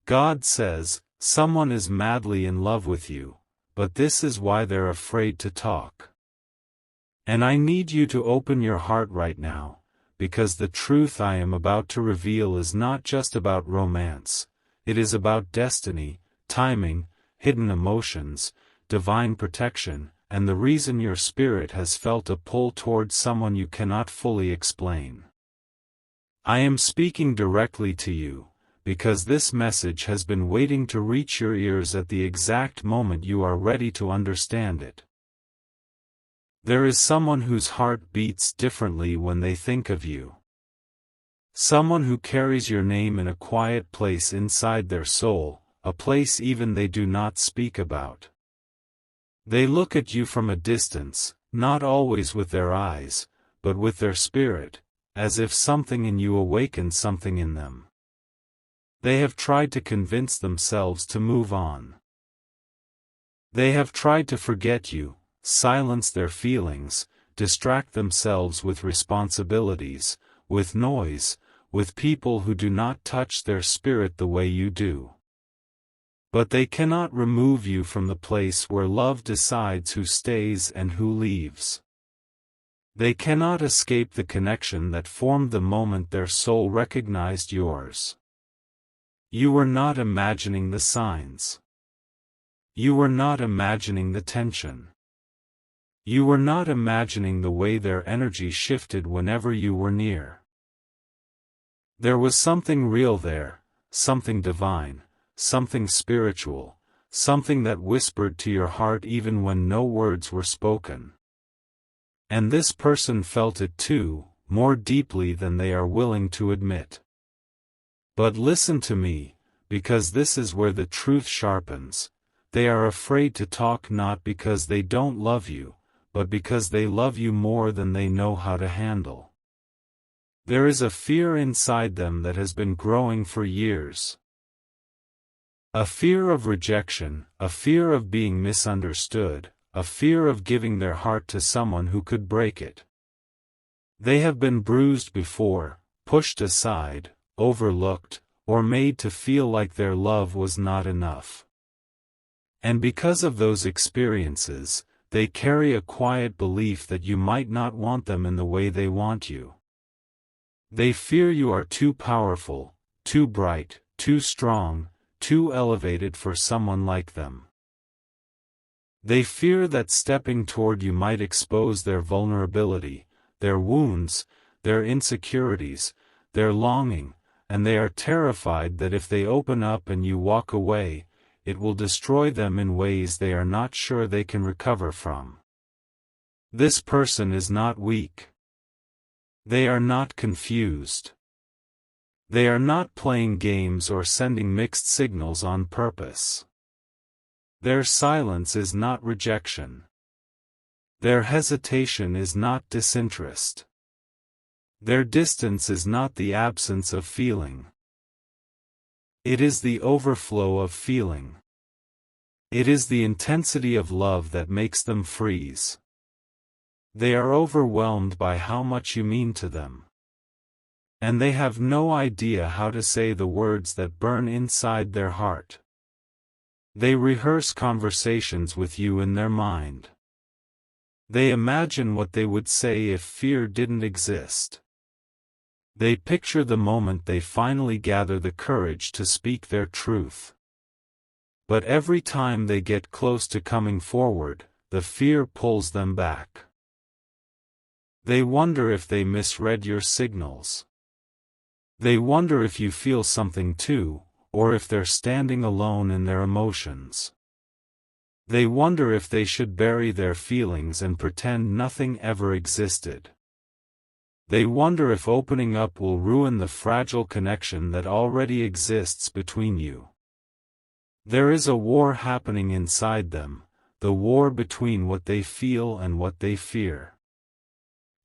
God says, someone is madly in love with you, but this is why they're afraid to talk. And I need you to open your heart right now, because the truth I am about to reveal is not just about romance, it is about destiny, timing, hidden emotions, divine protection, and the reason your spirit has felt a pull towards someone you cannot fully explain. I am speaking directly to you, because this message has been waiting to reach your ears at the exact moment you are ready to understand it. There is someone whose heart beats differently when they think of you. Someone who carries your name in a quiet place inside their soul, a place even they do not speak about. They look at you from a distance, not always with their eyes, but with their spirit, as if something in you awakened something in them. They have tried to convince themselves to move on. They have tried to forget you, silence their feelings, distract themselves with responsibilities, with noise, with people who do not touch their spirit the way you do. But they cannot remove you from the place where love decides who stays and who leaves. They cannot escape the connection that formed the moment their soul recognized yours. You were not imagining the signs. You were not imagining the tension. You were not imagining the way their energy shifted whenever you were near. There was something real there, something divine, something spiritual, something that whispered to your heart even when no words were spoken. And this person felt it too, more deeply than they are willing to admit. But listen to me, because this is where the truth sharpens. They are afraid to talk not because they don't love you, but because they love you more than they know how to handle. There is a fear inside them that has been growing for years. A fear of rejection, a fear of being misunderstood, a fear of giving their heart to someone who could break it. They have been bruised before, pushed aside, overlooked, or made to feel like their love was not enough. And because of those experiences, they carry a quiet belief that you might not want them in the way they want you. They fear you are too powerful, too bright, too strong, too elevated for someone like them. They fear that stepping toward you might expose their vulnerability, their wounds, their insecurities, their longing, and they are terrified that if they open up and you walk away, it will destroy them in ways they are not sure they can recover from. This person is not weak. They are not confused. They are not playing games or sending mixed signals on purpose. Their silence is not rejection. Their hesitation is not disinterest. Their distance is not the absence of feeling. It is the overflow of feeling. It is the intensity of love that makes them freeze. They are overwhelmed by how much you mean to them. And they have no idea how to say the words that burn inside their heart. They rehearse conversations with you in their mind. They imagine what they would say if fear didn't exist. They picture the moment they finally gather the courage to speak their truth. But every time they get close to coming forward, the fear pulls them back. They wonder if they misread your signals. They wonder if you feel something too, or if they're standing alone in their emotions. They wonder if they should bury their feelings and pretend nothing ever existed. They wonder if opening up will ruin the fragile connection that already exists between you. There is a war happening inside them, the war between what they feel and what they fear.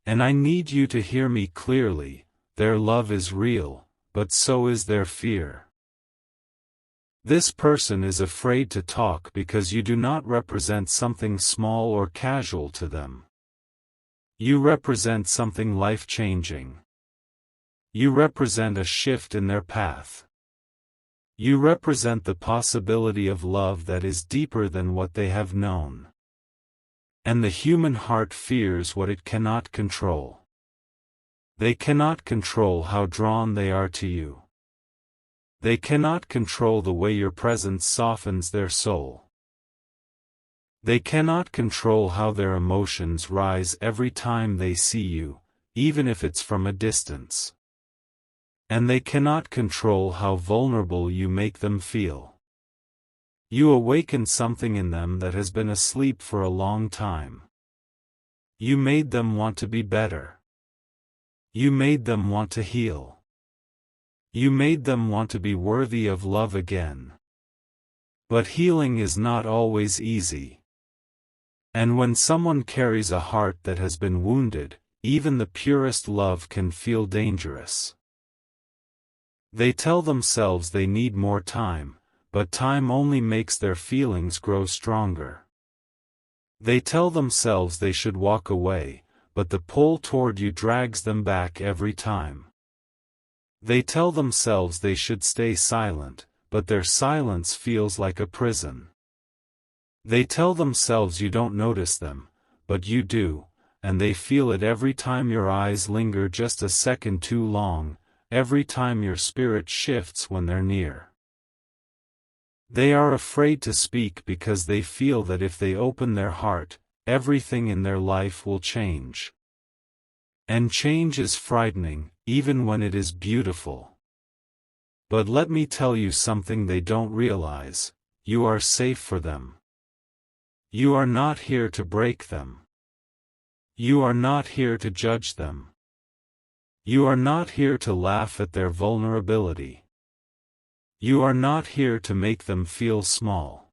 And I need you to hear me clearly. Their love is real, but so is their fear. This person is afraid to talk because you do not represent something small or casual to them. You represent something life-changing. You represent a shift in their path. You represent the possibility of love that is deeper than what they have known. And the human heart fears what it cannot control. They cannot control how drawn they are to you. They cannot control the way your presence softens their soul. They cannot control how their emotions rise every time they see you, even if it's from a distance. And they cannot control how vulnerable you make them feel. You awaken something in them that has been asleep for a long time. You made them want to be better. You made them want to heal. You made them want to be worthy of love again. But healing is not always easy. And when someone carries a heart that has been wounded, even the purest love can feel dangerous. They tell themselves they need more time, but time only makes their feelings grow stronger. They tell themselves they should walk away, but the pull toward you drags them back every time. They tell themselves they should stay silent, but their silence feels like a prison. They tell themselves you don't notice them, but you do, and they feel it every time your eyes linger just a second too long, every time your spirit shifts when they're near. They are afraid to speak because they feel that if they open their heart, everything in their life will change. And change is frightening, even when it is beautiful. But let me tell you something they don't realize: you are safe for them. You are not here to break them. You are not here to judge them. You are not here to laugh at their vulnerability. You are not here to make them feel small.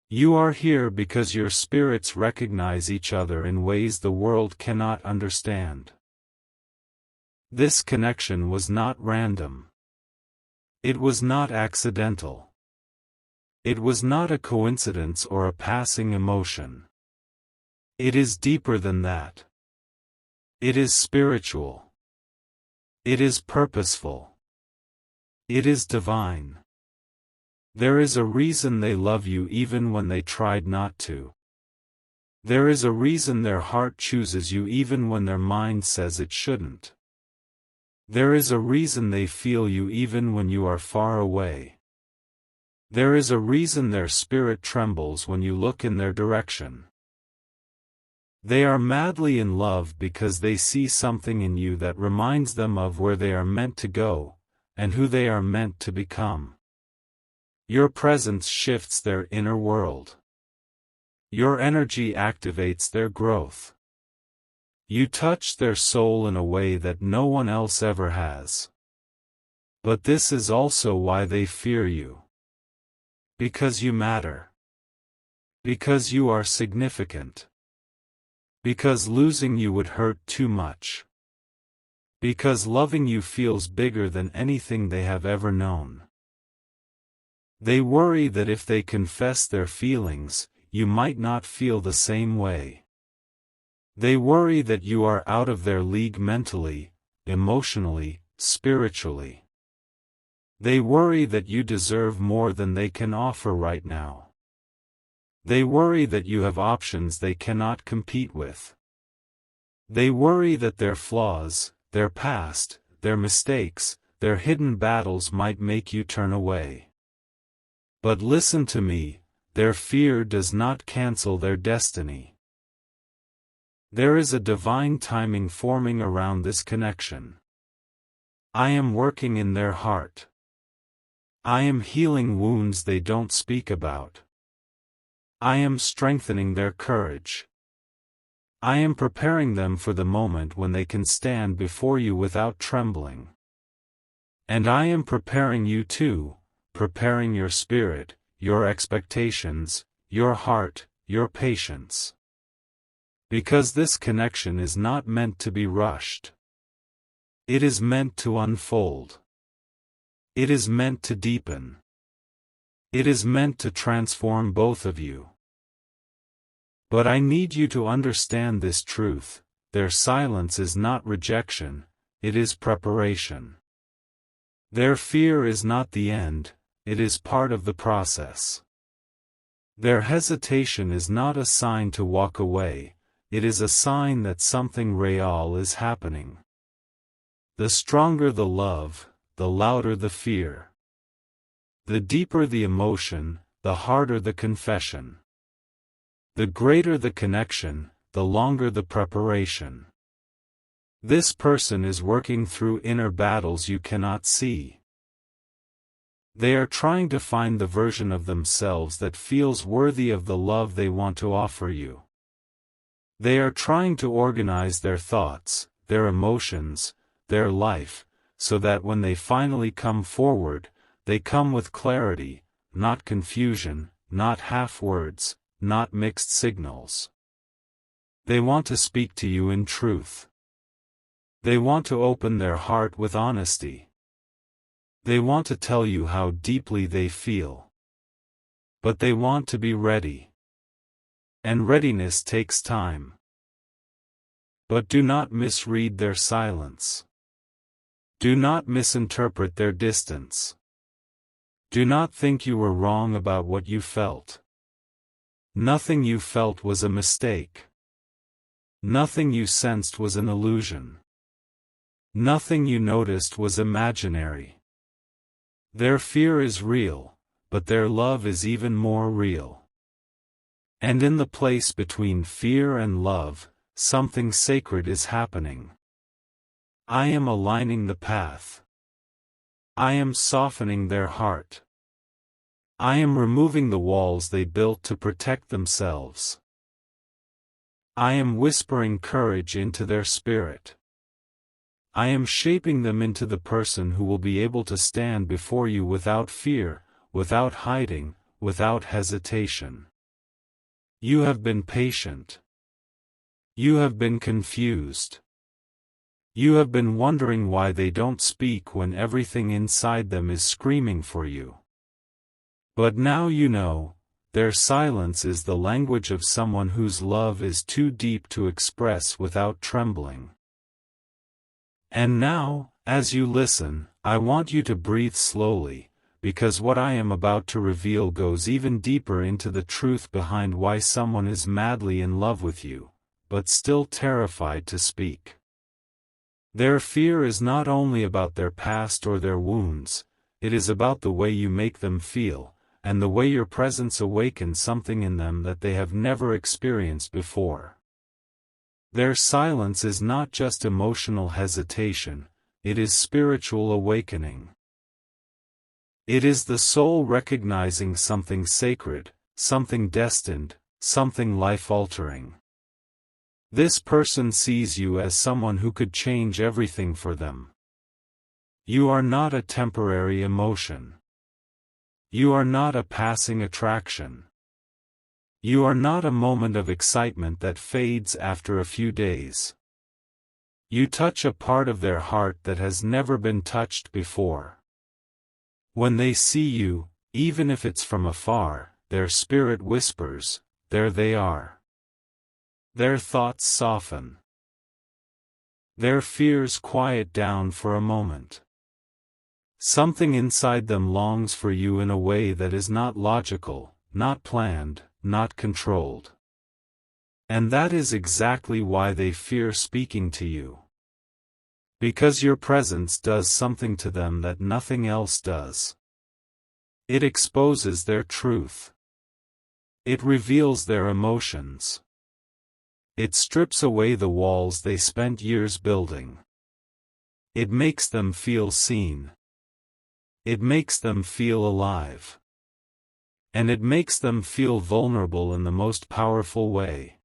You are here because your spirits recognize each other in ways the world cannot understand. This connection was not random. It was not accidental. It was not a coincidence or a passing emotion. It is deeper than that. It is spiritual. It is purposeful. It is divine. There is a reason they love you even when they tried not to. There is a reason their heart chooses you even when their mind says it shouldn't. There is a reason they feel you even when you are far away. There is a reason their spirit trembles when you look in their direction. They are madly in love because they see something in you that reminds them of where they are meant to go, and who they are meant to become. Your presence shifts their inner world. Your energy activates their growth. You touch their soul in a way that no one else ever has. But this is also why they fear you. Because you matter. Because you are significant. Because losing you would hurt too much. Because loving you feels bigger than anything they have ever known. They worry that if they confess their feelings, you might not feel the same way. They worry that you are out of their league mentally, emotionally, spiritually. They worry that you deserve more than they can offer right now. They worry that you have options they cannot compete with. They worry that their flaws, their past, their mistakes, their hidden battles might make you turn away. But listen to me, their fear does not cancel their destiny. There is a divine timing forming around this connection. I am working in their heart. I am healing wounds they don't speak about. I am strengthening their courage. I am preparing them for the moment when they can stand before you without trembling. And I am preparing you too, preparing your spirit, your expectations, your heart, your patience. Because this connection is not meant to be rushed. It is meant to unfold. It is meant to deepen. It is meant to transform both of you. But I need you to understand this truth: their silence is not rejection, it is preparation. Their fear is not the end, it is part of the process. Their hesitation is not a sign to walk away, it is a sign that something real is happening. The stronger the love, the louder the fear. The deeper the emotion, the harder the confession. The greater the connection, the longer the preparation. This person is working through inner battles you cannot see. They are trying to find the version of themselves that feels worthy of the love they want to offer you. They are trying to organize their thoughts, their emotions, their life, so that when they finally come forward, they come with clarity, not confusion, not half words, not mixed signals. They want to speak to you in truth. They want to open their heart with honesty. They want to tell you how deeply they feel. But they want to be ready. And readiness takes time. But do not misread their silence. Do not misinterpret their distance. Do not think you were wrong about what you felt. Nothing you felt was a mistake. Nothing you sensed was an illusion. Nothing you noticed was imaginary. Their fear is real, but their love is even more real. And in the place between fear and love, something sacred is happening. I am aligning the path. I am softening their heart. I am removing the walls they built to protect themselves. I am whispering courage into their spirit. I am shaping them into the person who will be able to stand before you without fear, without hiding, without hesitation. You have been patient. You have been confused. You have been wondering why they don't speak when everything inside them is screaming for you. But now you know, their silence is the language of someone whose love is too deep to express without trembling. And now, as you listen, I want you to breathe slowly, because what I am about to reveal goes even deeper into the truth behind why someone is madly in love with you, but still terrified to speak. Their fear is not only about their past or their wounds, it is about the way you make them feel, and the way your presence awakens something in them that they have never experienced before. Their silence is not just emotional hesitation, it is spiritual awakening. It is the soul recognizing something sacred, something destined, something life-altering. This person sees you as someone who could change everything for them. You are not a temporary emotion. You are not a passing attraction. You are not a moment of excitement that fades after a few days. You touch a part of their heart that has never been touched before. When they see you, even if it's from afar, their spirit whispers, "There they are." Their thoughts soften. Their fears quiet down for a moment. Something inside them longs for you in a way that is not logical, not planned, not controlled. And that is exactly why they fear speaking to you. Because your presence does something to them that nothing else does. It exposes their truth. It reveals their emotions. It strips away the walls they spent years building. It makes them feel seen. It makes them feel alive. And it makes them feel vulnerable in the most powerful way.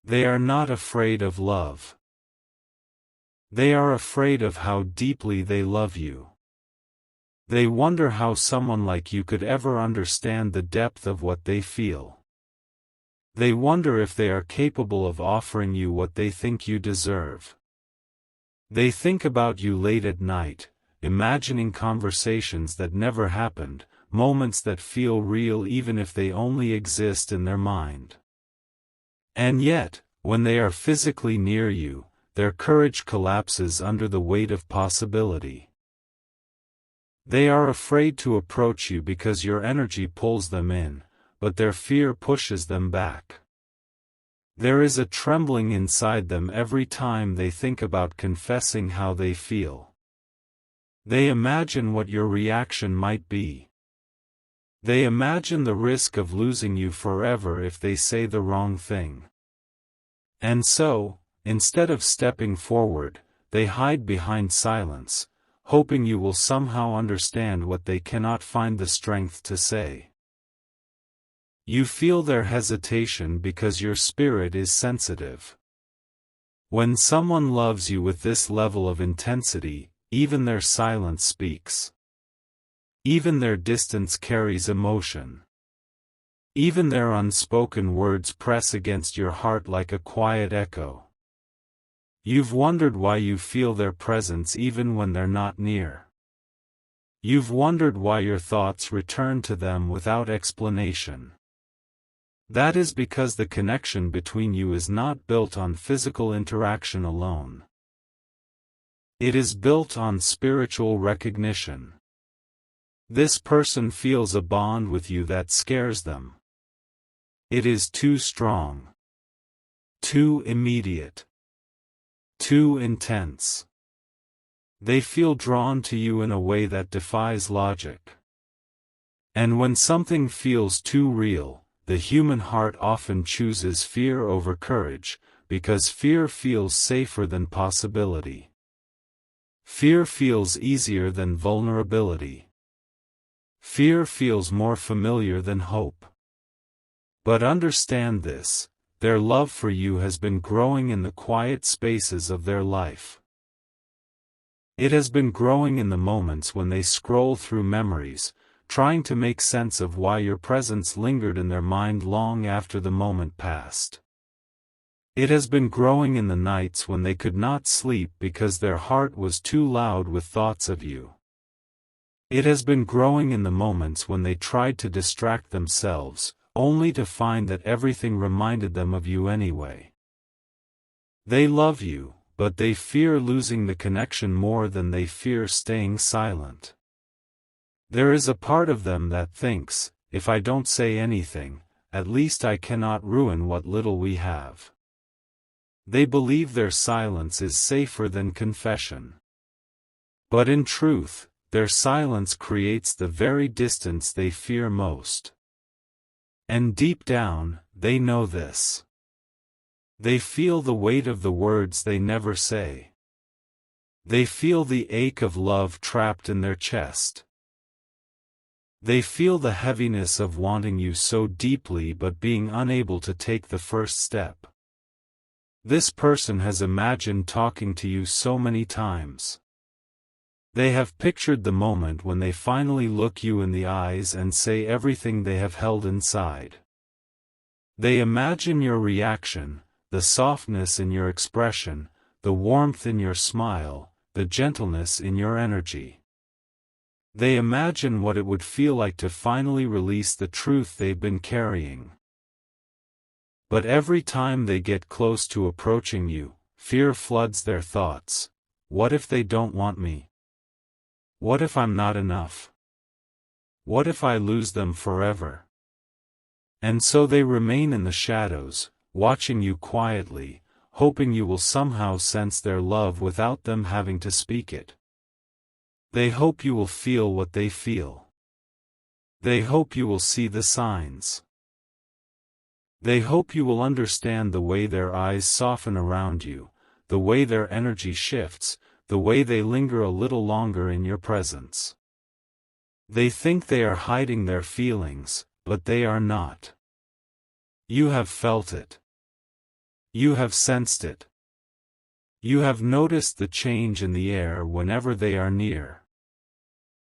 They are not afraid of love. They are afraid of how deeply they love you. They wonder how someone like you could ever understand the depth of what they feel. They wonder if they are capable of offering you what they think you deserve. They think about you late at night, imagining conversations that never happened, moments that feel real even if they only exist in their mind. And yet, when they are physically near you, their courage collapses under the weight of possibility. They are afraid to approach you because your energy pulls them in, but their fear pushes them back. There is a trembling inside them every time they think about confessing how they feel. They imagine what your reaction might be. They imagine the risk of losing you forever if they say the wrong thing. And so, instead of stepping forward, they hide behind silence, hoping you will somehow understand what they cannot find the strength to say. You feel their hesitation because your spirit is sensitive. When someone loves you with this level of intensity, even their silence speaks. Even their distance carries emotion. Even their unspoken words press against your heart like a quiet echo. You've wondered why you feel their presence even when they're not near. You've wondered why your thoughts return to them without explanation. That is because the connection between you is not built on physical interaction alone. It is built on spiritual recognition. This person feels a bond with you that scares them. It is too strong. Too immediate. Too intense. They feel drawn to you in a way that defies logic. And when something feels too real, the human heart often chooses fear over courage, because fear feels safer than possibility. Fear feels easier than vulnerability. Fear feels more familiar than hope. But understand this, their love for you has been growing in the quiet spaces of their life. It has been growing in the moments when they scroll through memories, trying to make sense of why your presence lingered in their mind long after the moment passed. It has been growing in the nights when they could not sleep because their heart was too loud with thoughts of you. It has been growing in the moments when they tried to distract themselves, only to find that everything reminded them of you anyway. They love you, but they fear losing the connection more than they fear staying silent. There is a part of them that thinks, if I don't say anything, at least I cannot ruin what little we have. They believe their silence is safer than confession. But in truth, their silence creates the very distance they fear most. And deep down, they know this. They feel the weight of the words they never say. They feel the ache of love trapped in their chest. They feel the heaviness of wanting you so deeply but being unable to take the first step. This person has imagined talking to you so many times. They have pictured the moment when they finally look you in the eyes and say everything they have held inside. They imagine your reaction, the softness in your expression, the warmth in your smile, the gentleness in your energy. They imagine what it would feel like to finally release the truth they've been carrying. But every time they get close to approaching you, fear floods their thoughts. What if they don't want me? What if I'm not enough? What if I lose them forever? And so they remain in the shadows, watching you quietly, hoping you will somehow sense their love without them having to speak it. They hope you will feel what they feel. They hope you will see the signs. They hope you will understand the way their eyes soften around you, the way their energy shifts, the way they linger a little longer in your presence. They think they are hiding their feelings, but they are not. You have felt it. You have sensed it. You have noticed the change in the air whenever they are near.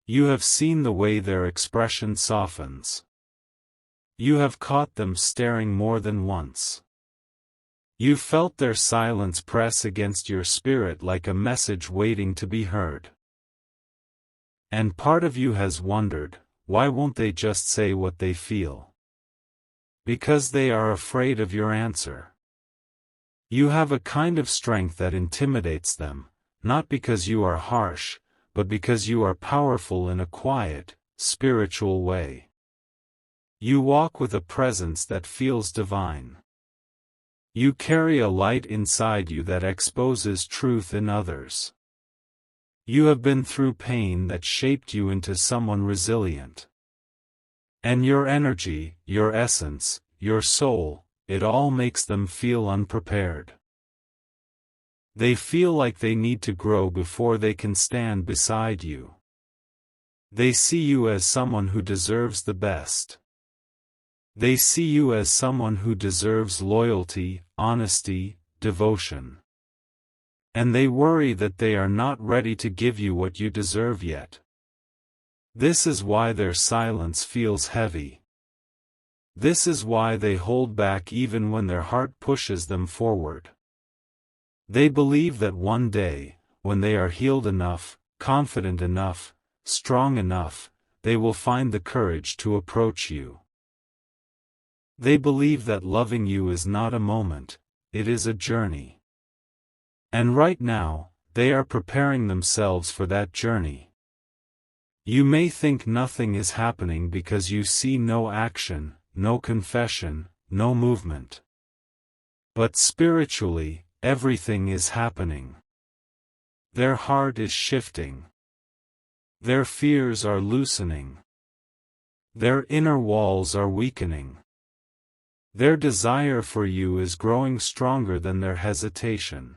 You have seen the way their expression softens. You have caught them staring more than once. You felt their silence press against your spirit like a message waiting to be heard. And part of you has wondered, why won't they just say what they feel? Because they are afraid of your answer. You have a kind of strength that intimidates them, not because you are harsh, but because you are powerful in a quiet, spiritual way. You walk with a presence that feels divine. You carry a light inside you that exposes truth in others. You have been through pain that shaped you into someone resilient. And your energy, your essence, your soul, it all makes them feel unprepared. They feel like they need to grow before they can stand beside you. They see you as someone who deserves the best. They see you as someone who deserves loyalty, honesty, devotion. And they worry that they are not ready to give you what you deserve yet. This is why their silence feels heavy. This is why they hold back even when their heart pushes them forward. They believe that one day, when they are healed enough, confident enough, strong enough, they will find the courage to approach you. They believe that loving you is not a moment, it is a journey. And right now, they are preparing themselves for that journey. You may think nothing is happening because you see no action, no confession, no movement. But spiritually, everything is happening. Their heart is shifting. Their fears are loosening. Their inner walls are weakening. Their desire for you is growing stronger than their hesitation.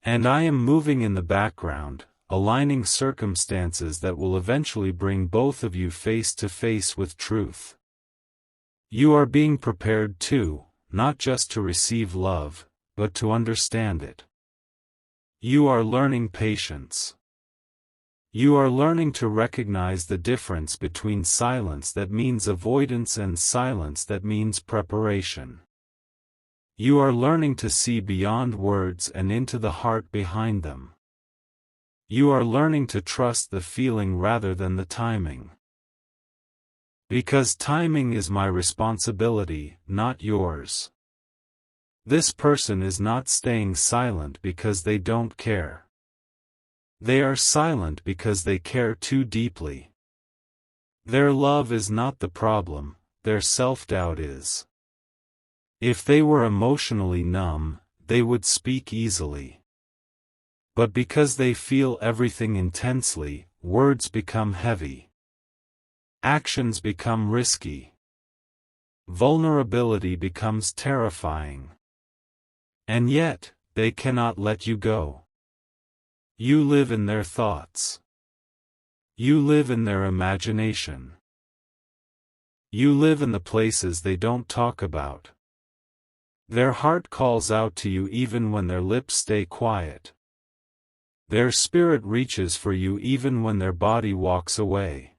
And I am moving in the background, aligning circumstances that will eventually bring both of you face to face with truth. You are being prepared too, not just to receive love, but to understand it. You are learning patience. You are learning to recognize the difference between silence that means avoidance and silence that means preparation. You are learning to see beyond words and into the heart behind them. You are learning to trust the feeling rather than the timing. Because timing is my responsibility, not yours. This person is not staying silent because they don't care. They are silent because they care too deeply. Their love is not the problem, their self-doubt is. If they were emotionally numb, they would speak easily. But because they feel everything intensely, words become heavy. Actions become risky. Vulnerability becomes terrifying. And yet, they cannot let you go. You live in their thoughts. You live in their imagination. You live in the places they don't talk about. Their heart calls out to you even when their lips stay quiet. Their spirit reaches for you even when their body walks away.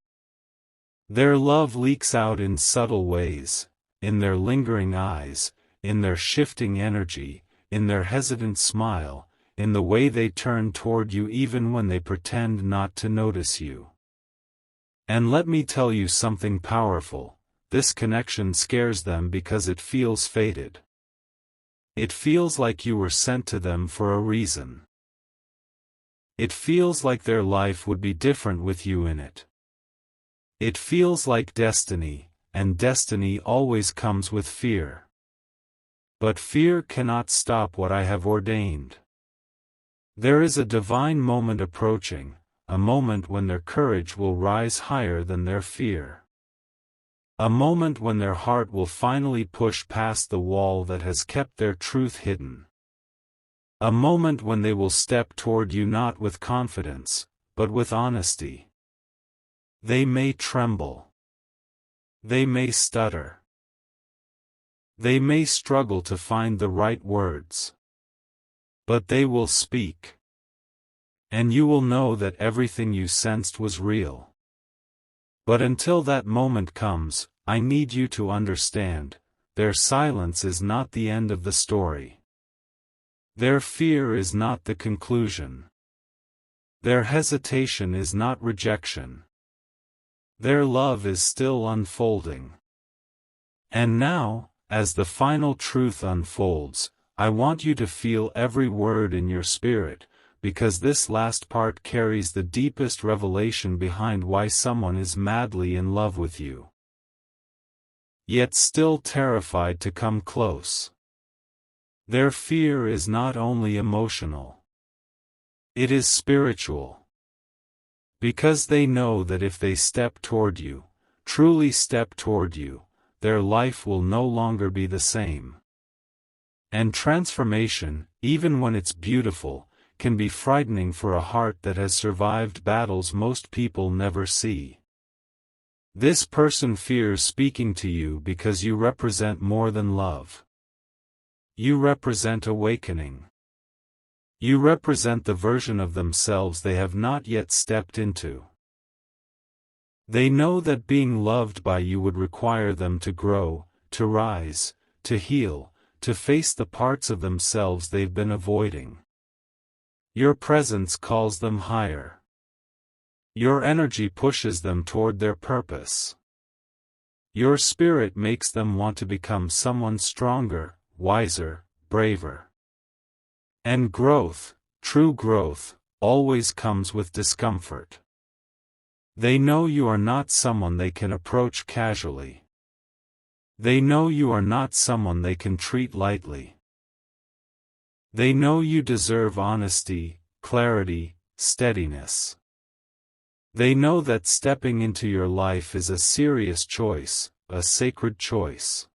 Their love leaks out in subtle ways, in their lingering eyes, in their shifting energy, in their hesitant smile, in the way they turn toward you even when they pretend not to notice you. And let me tell you something powerful, this connection scares them because it feels fated. It feels like you were sent to them for a reason. It feels like their life would be different with you in it. It feels like destiny, and destiny always comes with fear. But fear cannot stop what I have ordained. There is a divine moment approaching, a moment when their courage will rise higher than their fear. A moment when their heart will finally push past the wall that has kept their truth hidden. A moment when they will step toward you not with confidence, but with honesty. They may tremble. They may stutter. They may struggle to find the right words. But they will speak. And you will know that everything you sensed was real. But until that moment comes, I need you to understand, their silence is not the end of the story. Their fear is not the conclusion. Their hesitation is not rejection. Their love is still unfolding. And now, as the final truth unfolds, I want you to feel every word in your spirit, because this last part carries the deepest revelation behind why someone is madly in love with you, yet still terrified to come close. Their fear is not only emotional. It is spiritual. Because they know that if they step toward you, truly step toward you, their life will no longer be the same. And transformation, even when it's beautiful, can be frightening for a heart that has survived battles most people never see. This person fears speaking to you because you represent more than love. You represent awakening. You represent the version of themselves they have not yet stepped into. They know that being loved by you would require them to grow, to rise, to heal, to face the parts of themselves they've been avoiding. Your presence calls them higher. Your energy pushes them toward their purpose. Your spirit makes them want to become someone stronger, wiser, braver. And growth, true growth, always comes with discomfort. They know you are not someone they can approach casually. They know you are not someone they can treat lightly. They know you deserve honesty, clarity, steadiness. They know that stepping into your life is a serious choice, a sacred choice.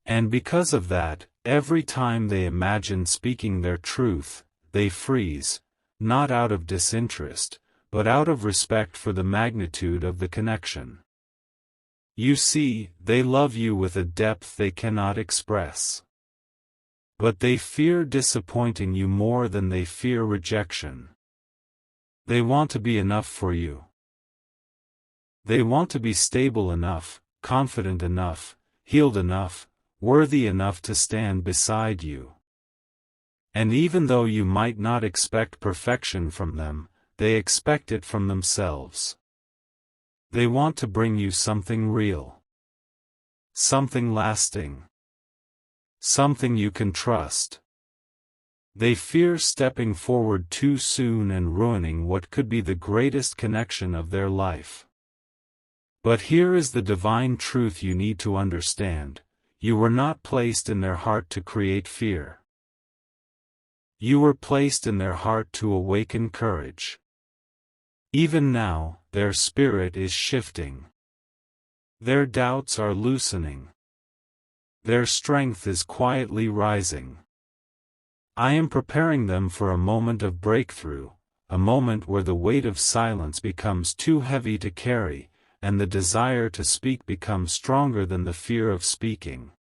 And because of that, every time they imagine speaking their truth, they freeze, not out of disinterest, but out of respect for the magnitude of the connection. You see, they love you with a depth they cannot express. But they fear disappointing you more than they fear rejection. They want to be enough for you. They want to be stable enough, confident enough, healed enough, worthy enough to stand beside you. And even though you might not expect perfection from them, they expect it from themselves. They want to bring you something real. Something lasting. Something you can trust. They fear stepping forward too soon and ruining what could be the greatest connection of their life. But here is the divine truth you need to understand. You were not placed in their heart to create fear. You were placed in their heart to awaken courage. Even now, their spirit is shifting. Their doubts are loosening. Their strength is quietly rising. I am preparing them for a moment of breakthrough, a moment where the weight of silence becomes too heavy to carry, and the desire to speak becomes stronger than the fear of speaking.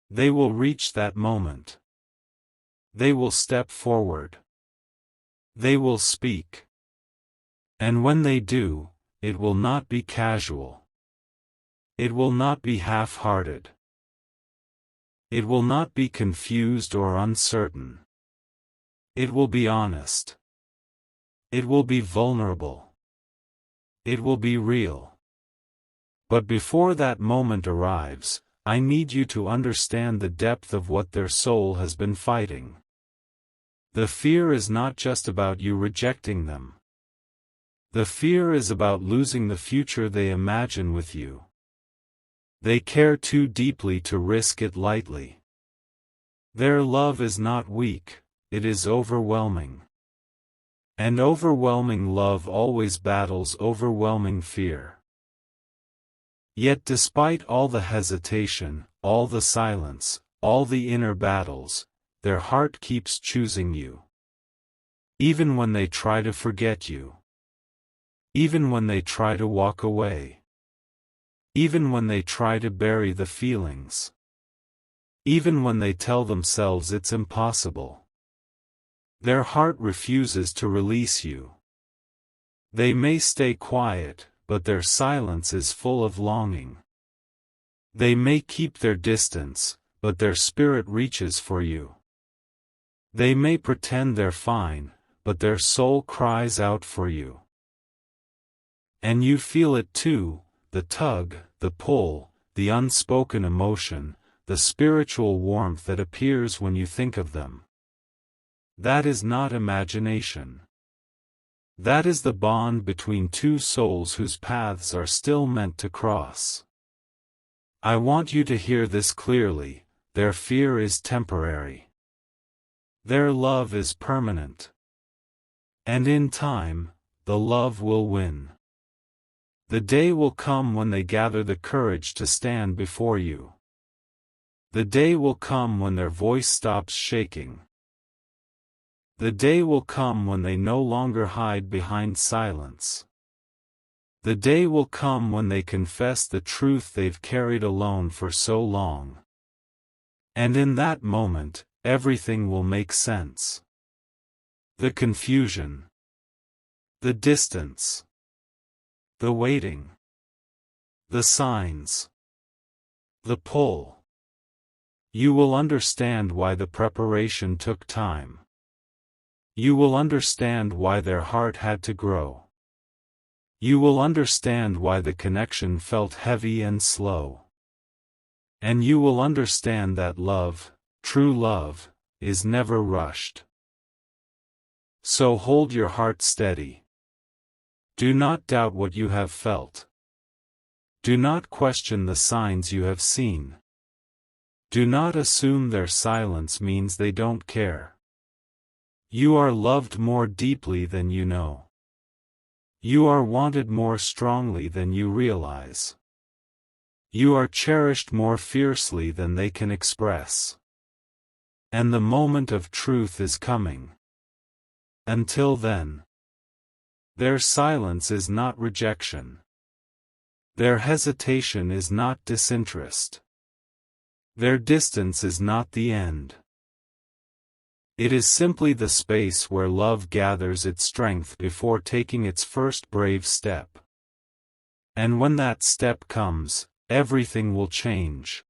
They will reach that moment. They will step forward. They will speak. And when they do, it will not be casual. It will not be half-hearted. It will not be confused or uncertain. It will be honest. It will be vulnerable. It will be real. But before that moment arrives, I need you to understand the depth of what their soul has been fighting. The fear is not just about you rejecting them. The fear is about losing the future they imagine with you. They care too deeply to risk it lightly. Their love is not weak, it is overwhelming. And overwhelming love always battles overwhelming fear. Yet despite all the hesitation, all the silence, all the inner battles, their heart keeps choosing you. Even when they try to forget you. Even when they try to walk away. Even when they try to bury the feelings. Even when they tell themselves it's impossible. Their heart refuses to release you. They may stay quiet, but their silence is full of longing. They may keep their distance, but their spirit reaches for you. They may pretend they're fine, but their soul cries out for you. And you feel it too, the tug, the pull, the unspoken emotion, the spiritual warmth that appears when you think of them. That is not imagination. That is the bond between two souls whose paths are still meant to cross. I want you to hear this clearly: their fear is temporary. Their love is permanent. And in time, the love will win. The day will come when they gather the courage to stand before you. The day will come when their voice stops shaking. The day will come when they no longer hide behind silence. The day will come when they confess the truth they've carried alone for so long. And in that moment, everything will make sense. The confusion, the distance, the waiting, the signs, the pull. You will understand why the preparation took time. You will understand why their heart had to grow. You will understand why the connection felt heavy and slow. And you will understand that love, true love, is never rushed. So hold your heart steady. Do not doubt what you have felt. Do not question the signs you have seen. Do not assume their silence means they don't care. You are loved more deeply than you know. You are wanted more strongly than you realize. You are cherished more fiercely than they can express. And the moment of truth is coming. Until then, their silence is not rejection. Their hesitation is not disinterest. Their distance is not the end. It is simply the space where love gathers its strength before taking its first brave step. And when that step comes, everything will change.